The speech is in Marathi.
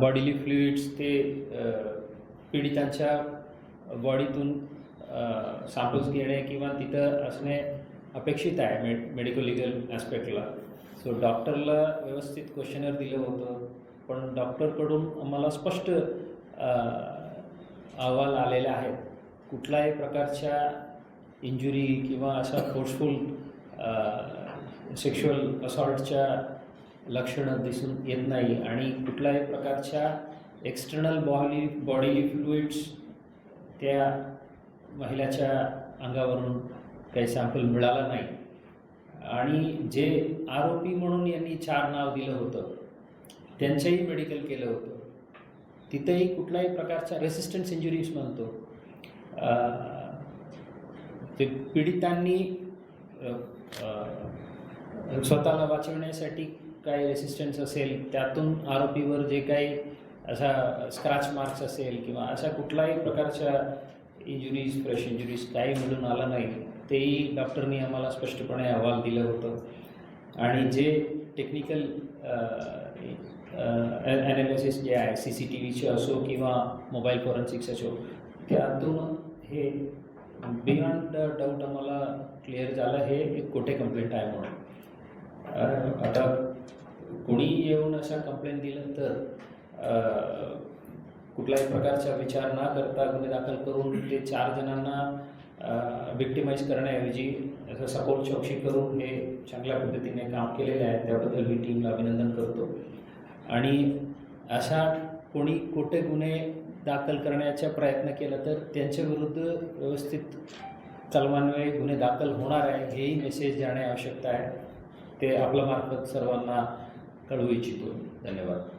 बॉडीली फ्लुइड्स ते पीडितांच्या बॉडीतून सॅम्पल्स घेणे किंवा तिथं असणे अपेक्षित आहे मेडिकल लिगल ॲस्पेक्टला. सो डॉक्टरला व्यवस्थित क्वेश्चनर दिलं होतं, पण डॉक्टरकडून आम्हाला स्पष्ट अहवाल आलेले आहेत. कुठल्याही प्रकारच्या इंजुरी किंवा असा फोर्सफुल सेक्शुअल असॉल्टच्या लक्षणं दिसून येत नाही आणि कुठल्याही प्रकारच्या एक्सटर्नल बॉडीली फ्लुइड्स त्या महिलेच्या अंगावरून काही सॅम्पल मिळाला नाही. आणि जे आरोपी म्हणून यांनी 4 नाव दिलं होतं त्यांचंही मेडिकल केलं होतं. तिथंही कुठल्याही प्रकारच्या रेसिस्टन्स इंजुरीज म्हणतो ते पीडितांनी स्वतःला वाचवण्यासाठी काही रेसिस्टन्स असेल, त्यातून आरोपीवर जे काही असा स्क्रॅच मार्क्स असेल किंवा अशा कुठल्याही प्रकारच्या इंजुरीज फ्रेश इंजुरीज काही मिळून आला नाही. तेही डॉक्टरनी आम्हाला स्पष्टपणे अहवाल दिलं होतं. आणि जे टेक्निकल ॲनालिसिस जे आहे CCTVचे असो किंवा मोबाईल फॉरेन्सिक्स असो, त्यातून हे बियॉन्ड डाऊट आम्हाला क्लिअर झालं हे एक खोटे कंप्लेंट आहे म्हणून. आता कोणी येऊन अशा कंप्लेंट दिलं तर कुठल्याही प्रकारचा विचार न करता गुन्हे दाखल करून ते 4 जणांना विक्टिमाइज करण्याऐवजी असं सखोल चौकशी करून हे चांगल्या पद्धतीने काम केलेलं आहे. त्याबद्दल मी टीमला अभिनंदन करतो. आणि अशा कोणी खोटे गुन्हे दाखल करण्याचा प्रयत्न केला तर त्यांच्याविरुद्ध व्यवस्थित कलमान्वये गुन्हे दाखल होणार आहे हेही मेसेज जाणे आवश्यकता आहे. ते आपल्या मार्फत सर्वांना कळवू इच्छितो. धन्यवाद.